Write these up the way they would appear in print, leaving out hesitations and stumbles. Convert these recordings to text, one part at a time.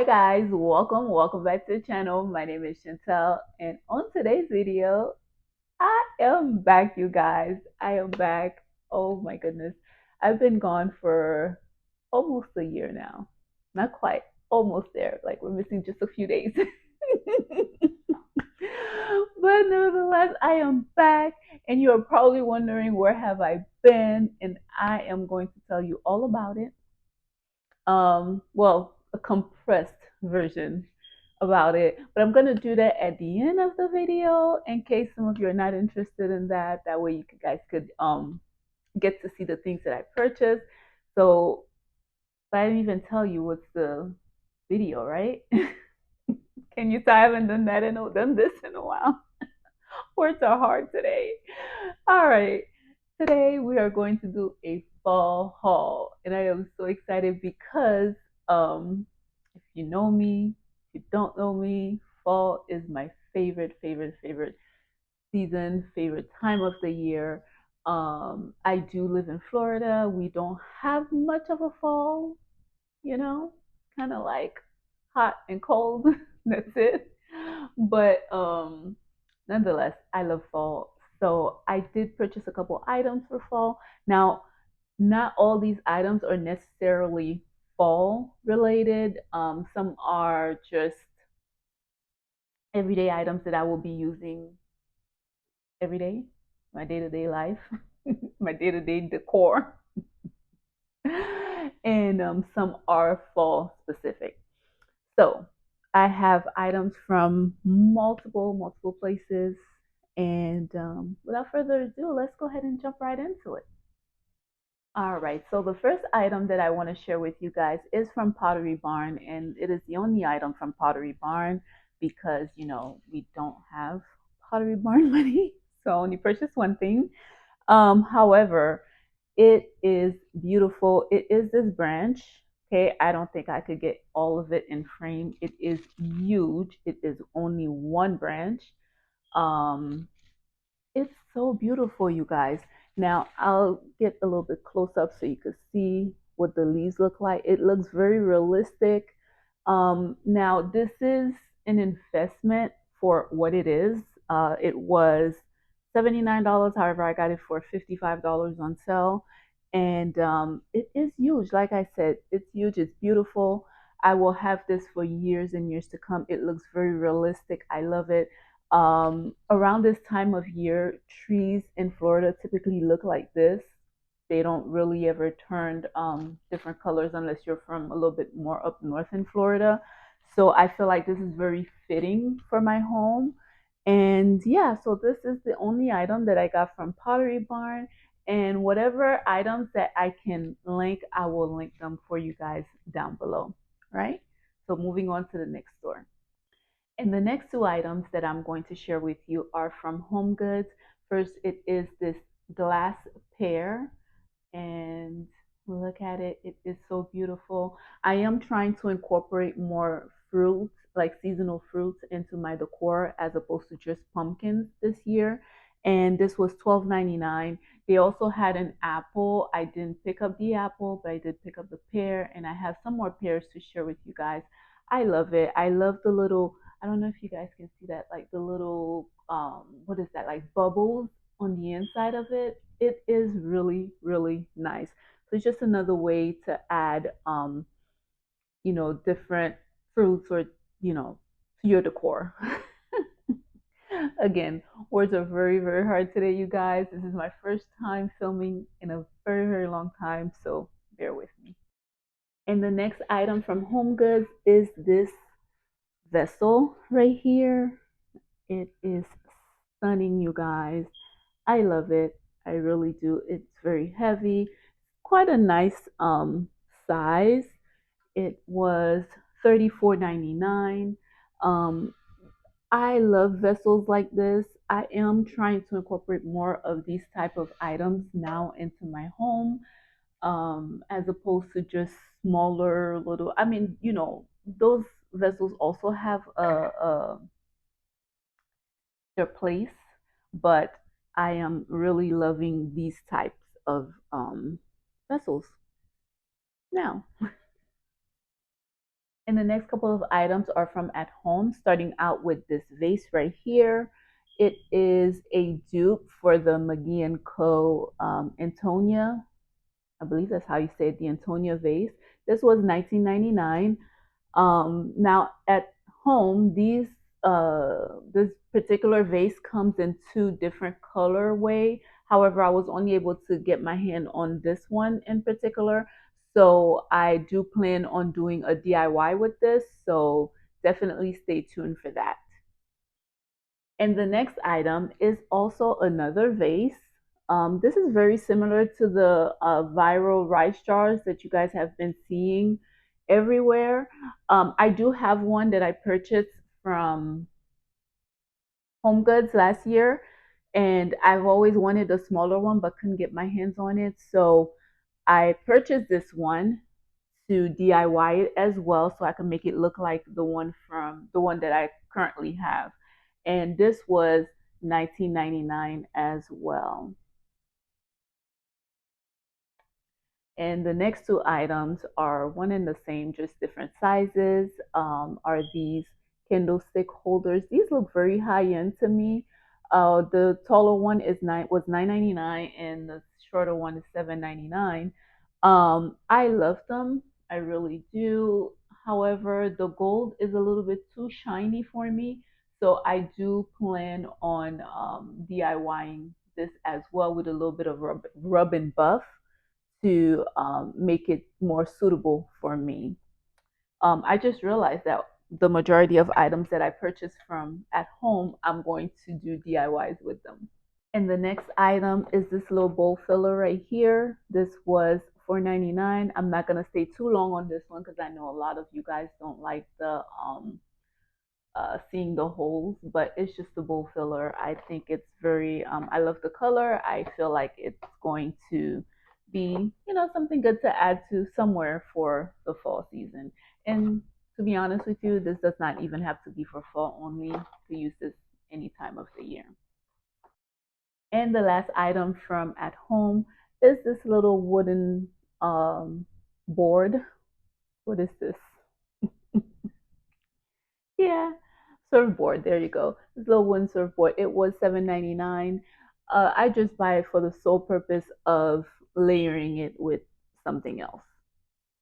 guys, welcome back to the channel. My name is Chantel, and on today's video, I am back, you guys. I am back. Oh my goodness. I've been gone for almost a year now. Not quite, almost there. Like we're missing just a few days. But nevertheless, I am back, and you're probably wondering where have I been, and I am going to tell you all about it. Well, a compressed version about it, but I'm gonna do that at the end of the video in case some of you are not interested in that. That way, guys could get to see the things that I purchased. So, but I didn't even tell you what's the video, right? Can you tell I haven't done this in a while? Words are hard today. All right. Today we are going to do a fall haul. And I am so excited because if you know me, if you don't know me, fall is my favorite season, favorite time of the year. I do live in Florida. We don't have much of a fall, you know, kind of like hot and cold. That's it. But nonetheless, I love fall. So I did purchase a couple items for fall. Now, not all these items are necessarily fall related. Some are just everyday items that I will be using every day, my day to day life, my day to day decor. And some are fall specific. So I have items from multiple places. And without further ado, let's go ahead and jump right into it. All right, so the first item that I want to share with you guys is from Pottery Barn, and it is the only item from Pottery Barn because, we don't have Pottery Barn money, so I only purchased one thing. However, it is beautiful. It is this branch. Okay, I don't think I could get all of it in frame. It is huge. It is only one branch. Um, it's so beautiful, you guys. Now I'll get a little bit close up so you can see what the leaves look like. It looks very realistic. Now this is an investment for what it is. It was $79. However, I got it for $55 on sale. And it is huge. Like I said, it's huge. It's beautiful. I will have this for years and years to come. It looks very realistic. I love it. Around this time of year, trees in Florida typically look like this. They don't really ever turn different colors unless you're from a little bit more up north in Florida. So I feel like this is very fitting for my home. And yeah, so this is the only item that I got from Pottery Barn. And whatever items that I can link, I will link them for you guys down below. Right? So moving on to the next store. And the next two items that I'm going to share with you are from Home Goods. First, it is this glass pear, and look at it. It is so beautiful. I am trying to incorporate more fruits, like seasonal fruits, into my decor as opposed to just pumpkins this year. And this was $12.99. They also had an apple. I didn't pick up the apple, but I did pick up the pear, and I have some more pears to share with you guys. I love it. I love the little, I don't know if you guys can see that, like the little, what is that, like bubbles on the inside of it. It is really nice. So it's just another way to add, different fruits or, to your decor. Again, words are very hard today, you guys. This is my first time filming in a very long time, so bear with me. And the next item from Home Goods is this vessel right here. It is stunning, you guys. I love it. I really do. It's very heavy. Quite a nice size. It was $34.99. Um, I love vessels like this. I am trying to incorporate more of these type of items now into my home, as opposed to just smaller little. I mean, those vessels also have their place, but I am really loving these types of vessels now. And the next couple of items are from at home, starting out with this vase right here. It is a dupe for the McGee and Co. Antonia. I believe that's how you say it, the Antonia vase. This was 1999. Now at home, this particular vase comes in two different colorway. However, I was only able to get my hand on this one in particular. So I do plan on doing a DIY with this. So definitely stay tuned for that. And the next item is also another vase. This is very similar to the viral rice jars that you guys have been seeing everywhere. I do have one that I purchased from Home Goods last year, and I've always wanted a smaller one but couldn't get my hands on it. So I purchased this one to DIY it as well so I can make it look like the one that I currently have. And this was 1999 as well. And the next two items are one and the same, just different sizes. Are these candlestick holders? These look very high end to me. The taller one is $9.99, and the shorter one is $7.99. I love them. I really do. However, the gold is a little bit too shiny for me, so I do plan on DIYing this as well with a little bit of rub and buff to make it more suitable for me. I just realized that the majority of items that I purchase from at home, I'm going to do DIYs with them. And the next item is this little bowl filler right here. This was $4.99. I'm not gonna stay too long on this one because I know a lot of you guys don't like the seeing the holes, but it's just a bowl filler. I think it's very, I love the color. I feel like it's going to be, something good to add to somewhere for the fall season. And to be honest with you, this does not even have to be for fall only. To use this any time of the year. And the last item from at home is this little wooden board. What is this? Yeah, surfboard. There you go. This little wooden surfboard. It was $7.99. I just buy it for the sole purpose of layering it with something else.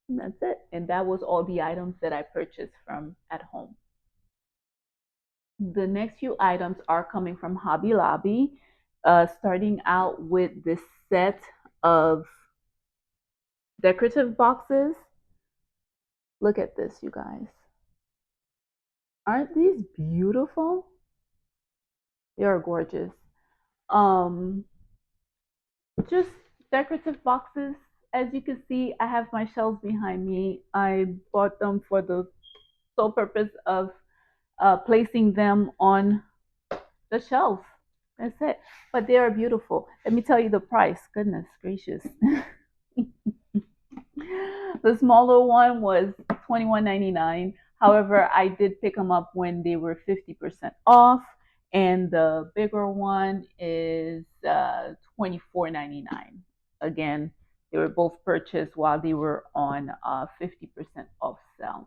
And that's it. And that was all the items that I purchased from at home. The next few items are coming from Hobby Lobby, starting out with this set of decorative boxes. Look at this, you guys. Aren't these beautiful? They are gorgeous. Um, just decorative boxes. As you can see, I have my shelves behind me. I bought them for the sole purpose of placing them on the shelf. That's it. But they are beautiful. Let me tell you the price. Goodness gracious. The smaller one was $21.99. However, I did pick them up when they were 50% off, and the bigger one is $24.99. Again, they were both purchased while they were on 50% off sale.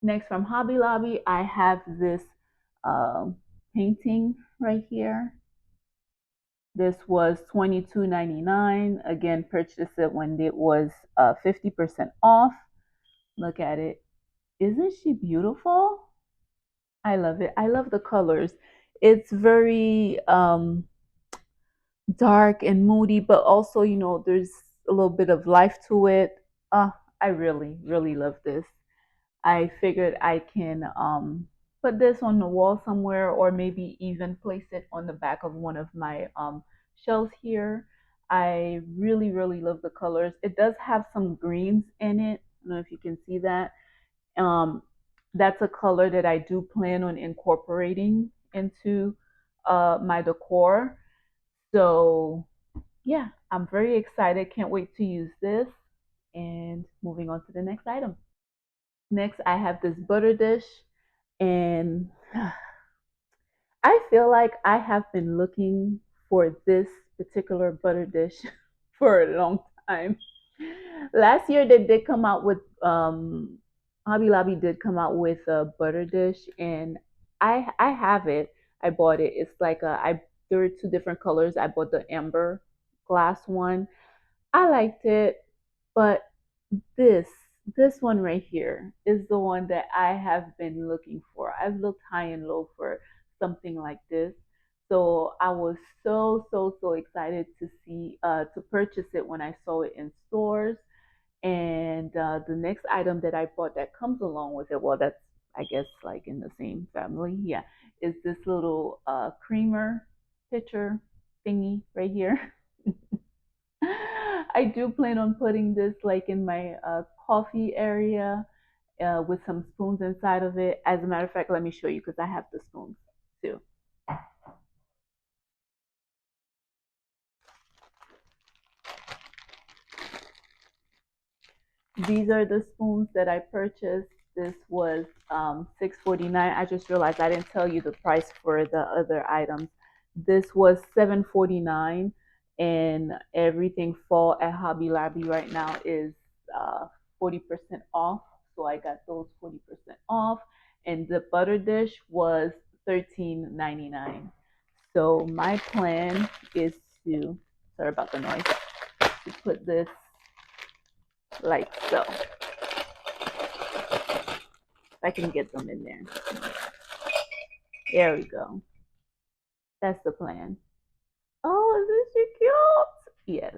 Next, from Hobby Lobby, I have this uh, painting right here. This was $22.99. Again, purchased it when it was 50% off. Look at it. Isn't she beautiful? I love it. I love the colors. It's very dark and moody, but also, there's a little bit of life to it. I really, really love this. I figured I can put this on the wall somewhere, or maybe even place it on the back of one of my shelves here. I really, really love the colors. It does have some greens in it. I don't know if you can see that. Um, that's a color that I do plan on incorporating into my decor. So, yeah, I'm very excited. Can't wait to use this. And moving on to the next item. Next, I have this butter dish, and I feel like I have been looking for this particular butter dish for a long time. Last year, they did come out with Hobby Lobby did come out with a butter dish, and I have it. I bought it. It's like there were two different colors. I bought the amber glass one. I liked it, but this this one right here is the one that I have been looking for. I've looked high and low for something like this. So I was so excited to see to purchase it when I saw it in stores. And the next item that I bought that comes along with it, well, that's I guess like in the same family, yeah, is this little creamer pitcher thingy right here. I do plan on putting this like in my coffee area with some spoons inside of it. As a matter of fact, let me show you because I have the spoons too. These are the spoons that I purchased. This was $6.49. I just realized I didn't tell you the price for the other items. This was $7.49, and everything fall at Hobby Lobby right now is 40% off. So I got those 40% off, and the butter dish was $13.99. So my plan is to, sorry about the noise, to put this like so. If I can get them in there. There we go. That's the plan. Oh, is this you cute? Yes,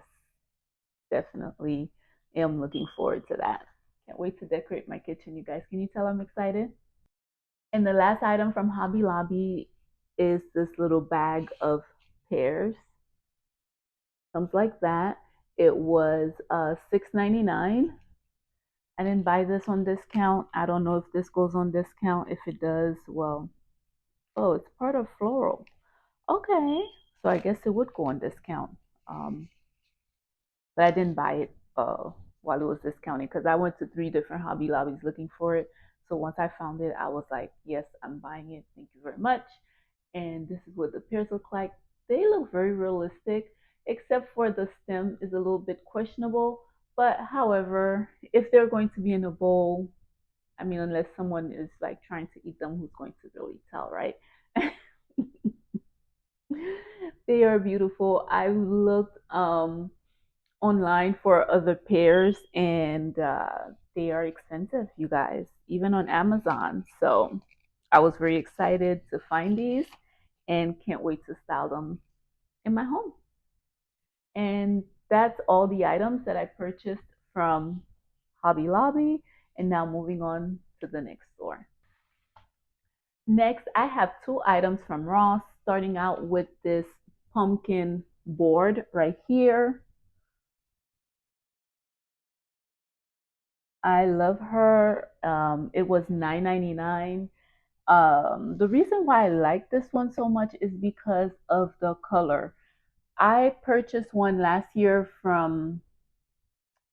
definitely am looking forward to that. Can't wait to decorate my kitchen, you guys. Can you tell I'm excited? And the last item from Hobby Lobby is this little bag of pears. Comes like that. It was $6.99. I didn't buy this on discount. I don't know if this goes on discount. If it does, well, oh, it's part of floral. Okay, so I guess it would go on discount. Um, but I didn't buy it while it was discounted because I went to three different Hobby Lobbies looking for it. So once I found it, I was like, yes, I'm buying it. Thank you very much. And this is what the pears look like. They look very realistic, except for the stem is a little bit questionable. But however, if they're going to be in a bowl, I mean, unless someone is like trying to eat them, who's going to really tell, right? They are beautiful. I've looked online for other pairs, and they are expensive, you guys, even on Amazon. So I was very excited to find these and can't wait to style them in my home. And that's all the items that I purchased from Hobby Lobby. And now moving on to the next store. Next, I have two items from Ross, starting out with this pumpkin board right here. I love her. It was $9.99. The reason why I like this one so much is because of the color. I purchased one last year from,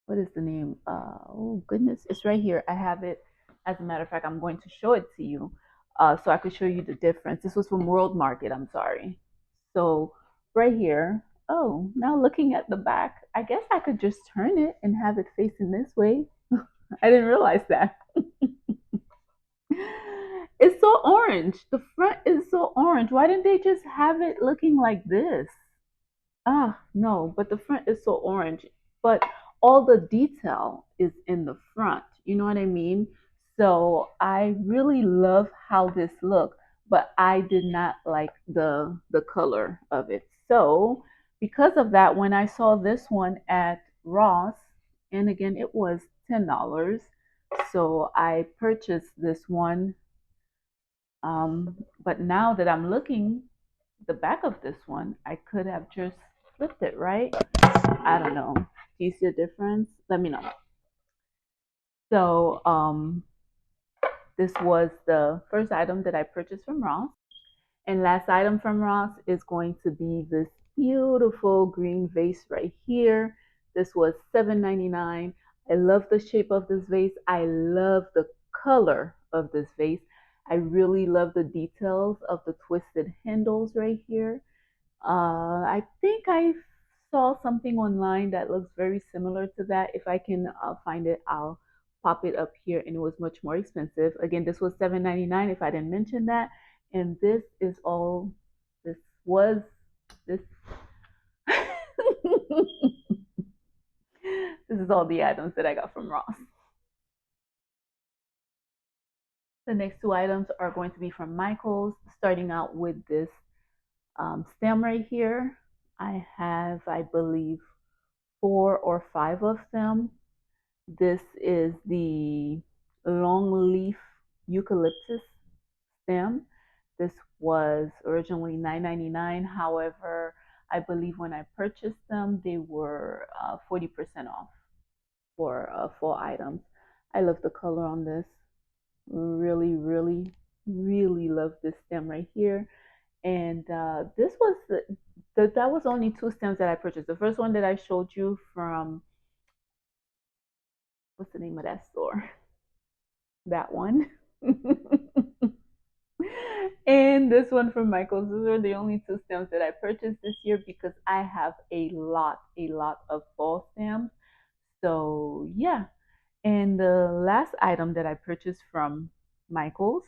what is the name? Oh goodness, it's right here. I have it. As a matter of fact, I'm going to show it to you, so I could show you the difference. This was from World Market. I'm sorry. So right here. Oh, now looking at the back, I guess I could just turn it and have it facing this way. I didn't realize that. It's so orange. The front is so orange. Why didn't they just have it looking like this? Ah, no, but the front is so orange. But all the detail is in the front. You know what I mean? So I really love how this look, but I did not like the color of it. So because of that, when I saw this one at Ross, and again it was $10, so I purchased this one. But now that I'm looking the back of this one, I could have just flipped it, right? I don't know. Do you see a difference? Let me know. So, this was the first item that I purchased from Ross. And last item from Ross is going to be this beautiful green vase right here. This was $7.99. I love the shape of this vase. I love the color of this vase. I really love the details of the twisted handles right here. I think I saw something online that looks very similar to that. If I can find it, I'll pop it up here, and it was much more expensive. Again, this was $7.99 if I didn't mention that. And this is all, this was, this, this is all the items that I got from Ross. The next two items are going to be from Michael's, starting out with this stem right here. I have, I believe, four or five of them. This is the long leaf eucalyptus stem. This was originally $9.99. However, I believe when I purchased them, they were 40% off for full items. I love the color on this. Really, really, really love this stem right here. And this was that was only two stems that I purchased. The first one that I showed you from, what's the name of that store? That one. And this one from Michael's. Those are the only two stems that I purchased this year because I have a lot of fall stems. So yeah. And the last item that I purchased from Michael's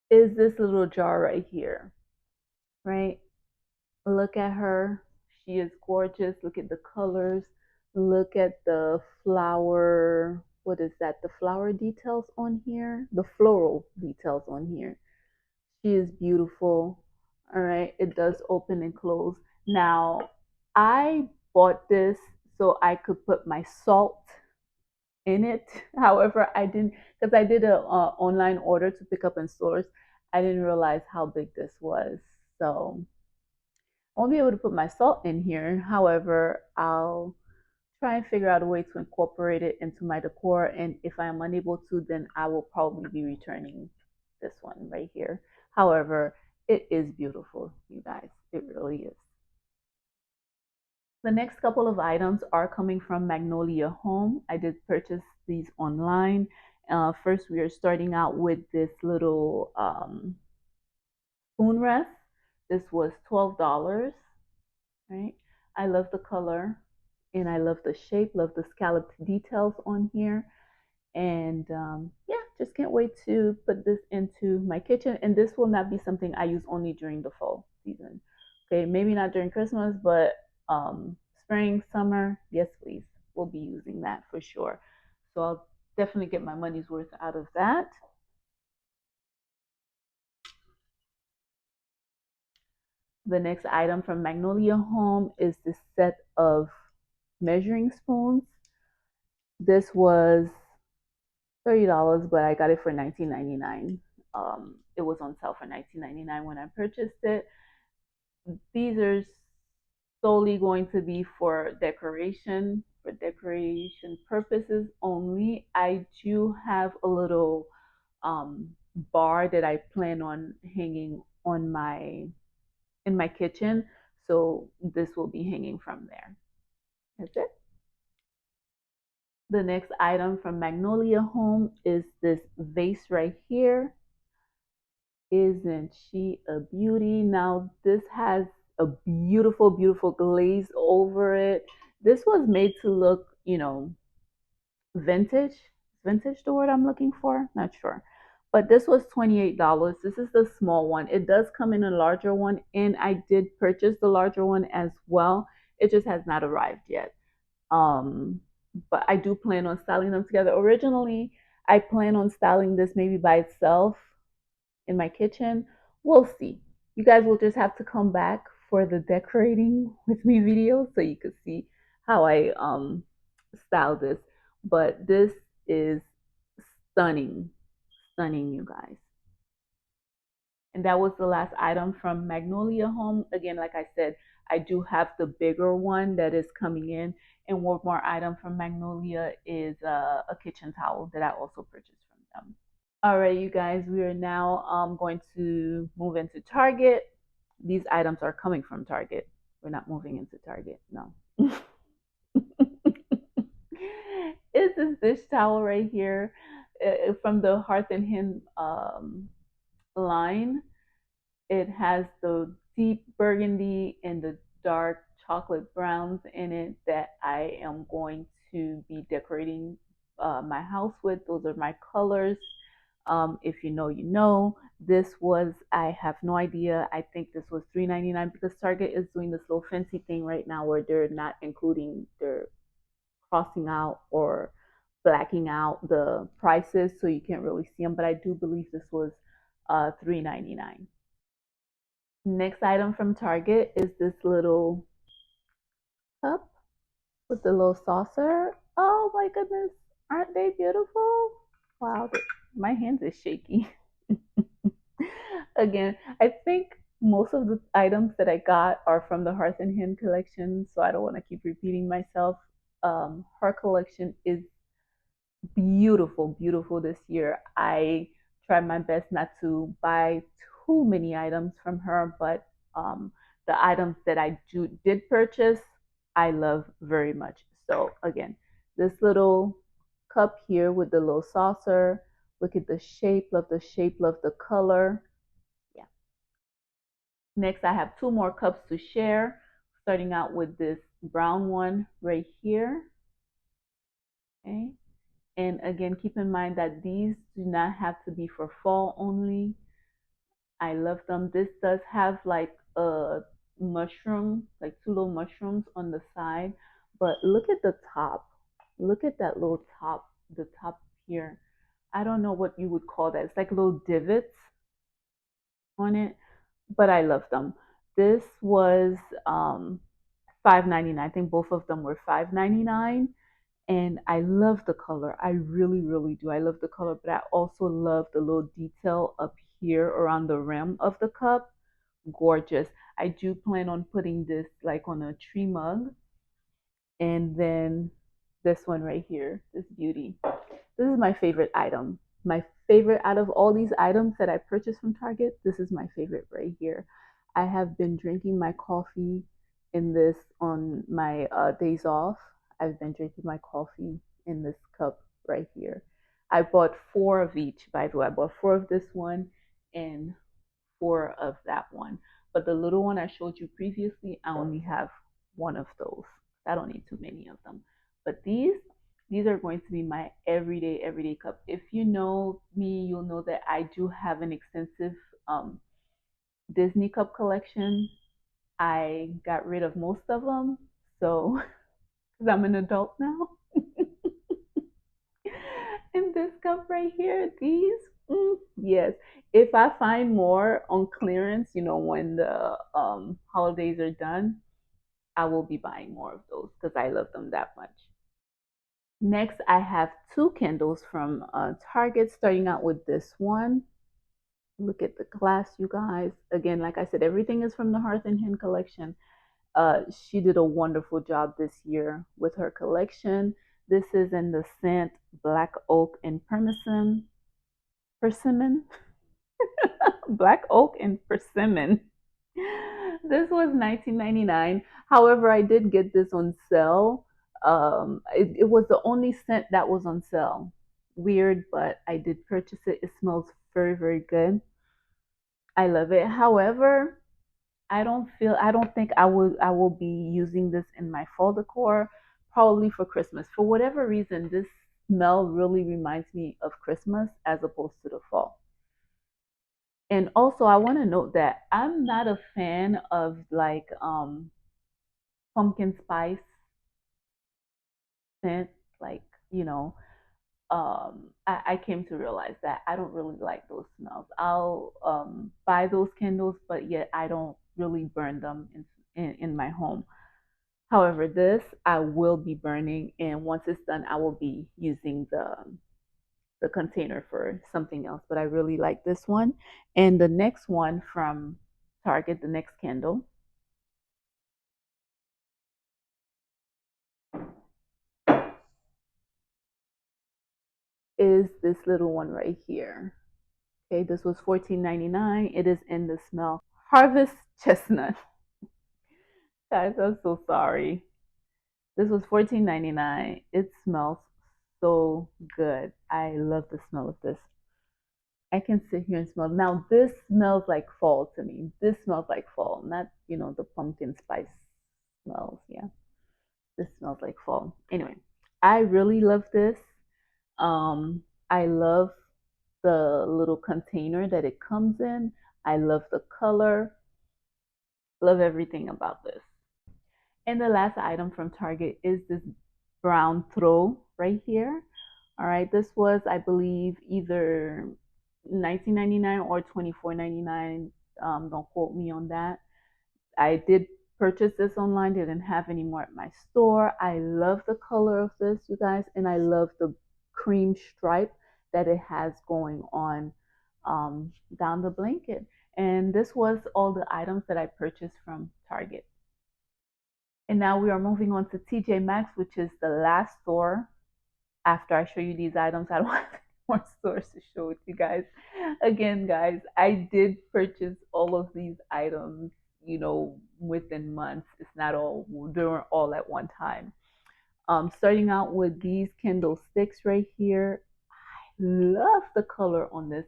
is this little jar right here, right? Look at her. She is gorgeous. Look at the colors. Look at the flower. What is that? The flower details on here? The floral details on here. She is beautiful. All right. It does open and close. Now, I bought this so I could put my salt in it. However, I didn't, because I did a online order to pick up in stores. I didn't realize how big this was. So I won't be able to put my salt in here. However, I'll try and figure out a way to incorporate it into my decor. And if I am unable to, then I will probably be returning this one right here. However, it is beautiful, you guys. It really is. The next couple of items are coming from Magnolia Home. I did purchase these online. First, we are starting out with this little spoon rest. This was $12, right? I love the color and I love the shape, love the scalloped details on here. And yeah, just can't wait to put this into my kitchen. And this will not be something I use only during the fall season. Okay, maybe not during Christmas, but spring, summer, yes, please. We'll be using that for sure. So I'll definitely get my money's worth out of that. The next item from Magnolia Home is this set of measuring spoons. This was $30, but I got it for $19.99. It was on sale for $19.99 when I purchased it. These are solely going to be for decoration purposes only. I do have a little bar that I plan on hanging on my in my kitchen, so this will be hanging from there. That's it. The next item from Magnolia Home is this vase right here. Isn't she a beauty? Now, this has a beautiful, beautiful glaze over it. This was made to look, vintage. Vintage the word I'm looking for? Not sure. But this was $28. This is the small one. It does come in a larger one, and I did purchase the larger one as well. It just has not arrived yet. Um, but I do plan on styling them together. Originally, I plan on styling this maybe by itself in my kitchen. We'll see. You guys will just have to come back for the decorating with me video so you could see how I style this. But this is stunning, stunning, you guys. And that was the last item from Magnolia Home. Again, like I said, I do have the bigger one that is coming in. And one more item from Magnolia is a kitchen towel that I also purchased from them. All right, you guys, we are now going to move into Target. These items are coming from Target. We're not moving into Target, no. It's this dish towel right here from the Hearth and Hint line. It has the deep burgundy and the dark chocolate browns in it that I am going to be decorating my house with. Those are my colors. If you know, you know. This was, I have no idea. I think this was $3.99 because Target is doing this little fancy thing right now where they're not including, they're crossing out or blacking out the prices so you can't really see them. But I do believe this was $3.99. Next item from Target is this little cup with the little saucer. Oh my goodness, aren't they beautiful? Wow, my hands is shaky. Again, I think most of the items that I got are from the Hearth and Hand collection, so I don't want to keep repeating myself. Her collection is beautiful, beautiful this year. I tried my best not to buy too many items from her, but the items that did purchase, I love very much. So again, this little cup here with the little saucer. Look at the shape, love the shape, love the color. Yeah. Next, I have two more cups to share, starting out with this brown one right here. Okay. And again, keep in mind that these do not have to be for fall only. I love them. This does have like a mushroom, like two little mushrooms on the side. But look at the top. Look at that little top, the top here. I don't know what you would call that. It's like little divots on it, but I love them. This was $5.99. I think both of them were $5.99. And I love the color. I really, really do. I love the color, but I also love the little detail up here around the rim of the cup. Gorgeous. I do plan on putting this like on a tree mug. And then this one right here, this beauty. This is my favorite item. My favorite out of all these items that I purchased from Target, this is my favorite right here. I have been drinking my coffee in this on my days off. I've been drinking my coffee in this cup right here. I bought four of each, by the way. I bought four of this one and four of that one. But the little one I showed you previously, I only have one of those. I don't need too many of them. But these are going to be my everyday cup. If you know me, you'll know that I do have an extensive um, Disney cup collection. I got rid of most of them, so because I'm an adult now. And this cup right here, these, yes. If I find more on clearance, when the holidays are done, I will be buying more of those because I love them that much. Next, I have two candles from Target, starting out with this one. Look at the glass, you guys. Again, like I said, everything is from the Hearth and Hand collection. She did a wonderful job this year with her collection. This is in the scent Black Oak and Persimmon, Black Oak and Persimmon. This was 19.99. However, I did get this on sale. It was the only scent that was on sale. Weird, but I did purchase it. It smells very, very good. I love it. However, I don't think I will be using this in my fall decor, probably for Christmas. For whatever reason, this smell really reminds me of Christmas as opposed to the fall. And also I want to note that I'm not a fan of like pumpkin spice scent, like, you know, I came to realize that I don't really like those smells. I'll buy those candles, but yet I don't really burn them in my home. However, this I will be burning, and once it's done, I will be using the container for something else. But I really like this one. And the next one from Target, the next candle, is this little one right here. Okay, this was $14.99. It is in the smell Harvest Chestnut. Guys, I'm so sorry. This was $14.99. It smells so good. I love the smell of this. I can sit here and smell. Now this smells like fall to me. This smells like fall, not the pumpkin spice smells. Yeah, this smells like fall. Anyway, I really love this. Um, I love the little container that it comes in. I love the color. Love everything about this. And the last item from Target is this brown throw right here. All right, this was, I believe, either 19.99 or 24.99. Don't quote me on that. I did purchase this online, didn't have any more at my store. I love the color of this, you guys, and I love the cream stripe that it has going on down the blanket. And this was all the items that I purchased from Target. And now we are moving on to TJ Maxx, which is the last store. After I show you these items, I don't have any more stores to show with you guys. Again, guys, I did purchase all of these items, within months. It's not all, they weren't all at one time. Starting out with these Kindle sticks right here. I love the color on this.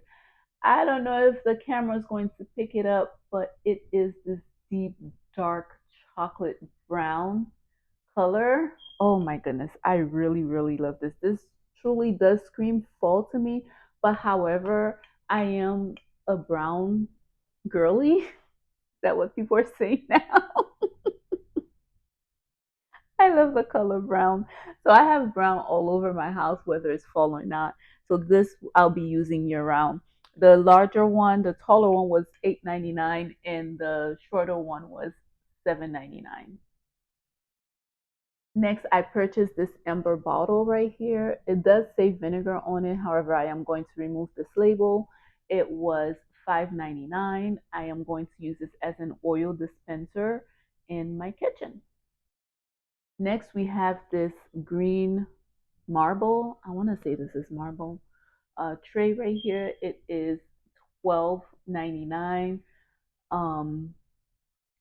I don't know if the camera is going to pick it up, but it is this deep, dark chocolate brown color. Oh my goodness, I really, really love this. This truly does scream fall to me, but however, I am a brown girly. Is that what people are saying now? I love the color brown. So I have brown all over my house, whether it's fall or not. So this I'll be using year round. The larger one, the taller one was $8.99, and the shorter one was $7.99. Next, I purchased this amber bottle right here. It does say vinegar on it. However, I am going to remove this label. It was $5.99. I am going to use this as an oil dispenser in my kitchen. Next, we have this green marble. I want to say this is marble. Tray right here. It is $12.99. Um,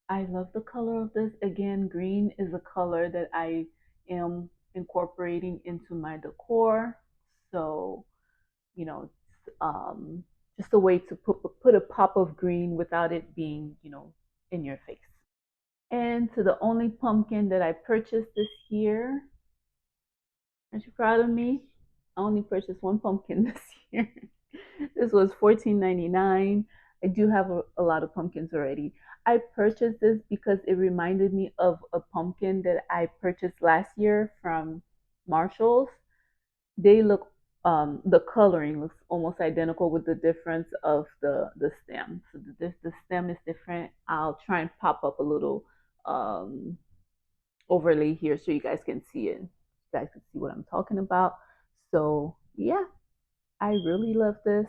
I love the color of this. Again, green is a color that I am incorporating into my decor. So, you know, it's, just a way to put a pop of green without it being, in your face. And to the only pumpkin that I purchased this year, aren't you proud of me? I only purchased one pumpkin this year. This was $14.99. I do have a lot of pumpkins already. I purchased this because it reminded me of a pumpkin that I purchased last year from Marshall's. They look, the coloring looks almost identical with the difference of the stem. So the stem is different. I'll try and pop up a little um, overlay here so you guys can see it. You guys can see what I'm talking about. So yeah, I really love this.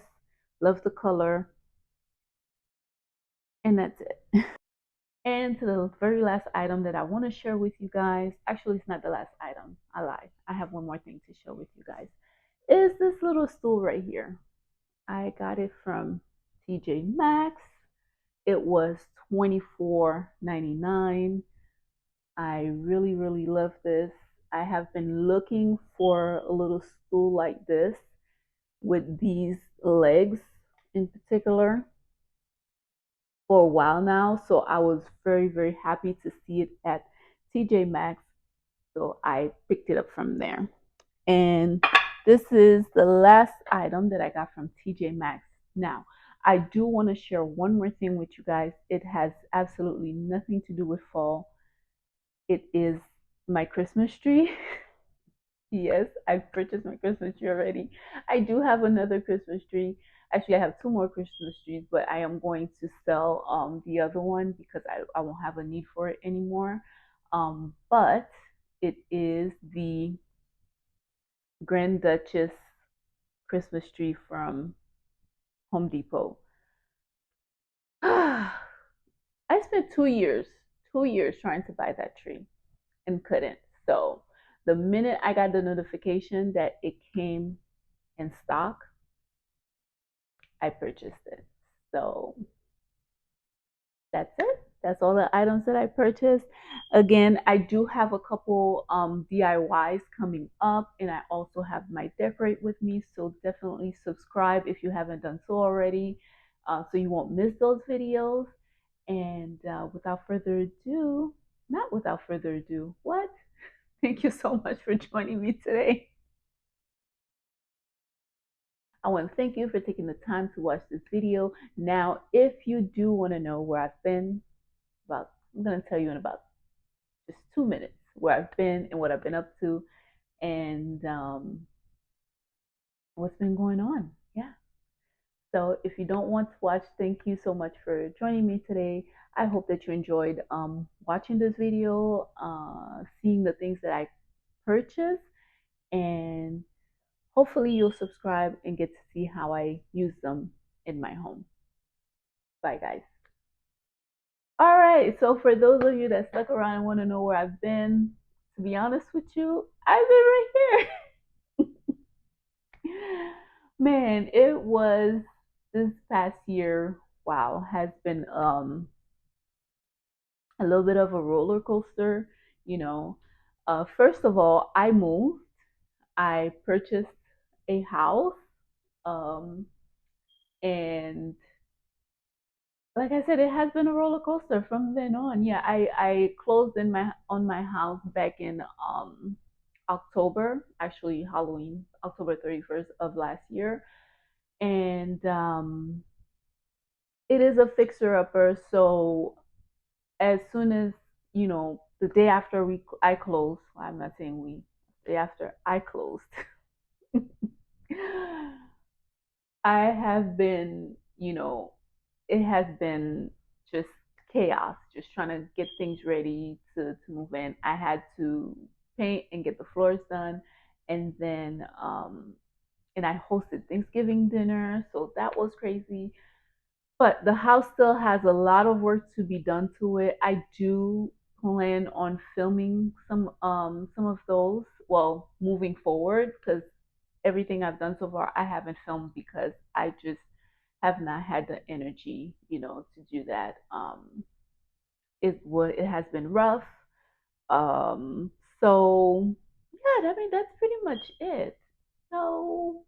Love the color. And that's it. And to the very last item that I want to share with you guys, actually, it's not the last item. I lied. I have one more thing to share with you guys. Is this little stool right here. I got it from TJ Maxx. It was $24.99. I really, really love this. I have been looking for a little stool like this with these legs in particular for a while now. So I was very, very happy to see it at TJ Maxx. So I picked it up from there. And this is the last item that I got from TJ Maxx. Now, I do want to share one more thing with you guys. It has absolutely nothing to do with fall. It is my Christmas tree. Yes, I've purchased my Christmas tree already. I do have another Christmas tree. Actually, I have two more Christmas trees, but I am going to sell the other one because I won't have a need for it anymore. But it is the Grand Duchess Christmas tree from Home Depot. I spent 2 years trying to buy that tree and couldn't. So the minute I got the notification that it came in stock, I purchased it. So that's it. That's all the items that I purchased. Again, I do have a couple DIYs coming up, and I also have my decorate with me. So definitely subscribe if you haven't done so already, so you won't miss those videos. And without further ado, not without further ado, what? Thank you so much for joining me today. I want to thank you for taking the time to watch this video. Now, if you do want to know where I've been, I'm going to tell you in about just 2 minutes where I've been and what I've been up to, and what's been going on. Yeah. So if you don't want to watch, thank you so much for joining me today. I hope that you enjoyed watching this video, seeing the things that I purchased, and hopefully you'll subscribe and get to see how I use them in my home. Bye, guys. All right, so for those of you that stuck around and want to know where I've been, to be honest with you, I've been right here. Man, it was this past year, wow, has been a little bit of a roller coaster, you know. First of all, I moved. I purchased a house, um, and like I said, it has been a roller coaster from then on. Yeah, I closed in my on my house back in October, actually Halloween, October 31st of last year, and it is a fixer upper. So as soon as the day after I closed, well, I'm not saying we, the day after I closed, I have been, it has been just chaos, just trying to get things ready to move in. I had to paint and get the floors done, and then and I hosted Thanksgiving dinner, so that was crazy. But the house still has a lot of work to be done to it. I do plan on filming some of those, well, moving forward, because everything I've done so far I haven't filmed because I just have not had the energy, to do that. It has been rough. Um, so yeah, I mean that's pretty much it. So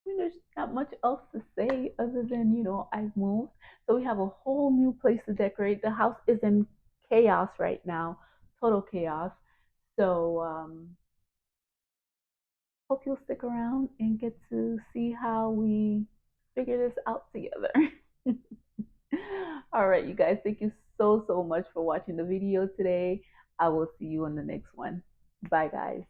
I mean, there's not much else to say other than, I've moved. So we have a whole new place to decorate. The house is in chaos right now, total chaos. So hope you'll stick around and get to see how we figure this out together. All right, you guys, thank you so, so much for watching the video today. I will see you on the next one. Bye, guys.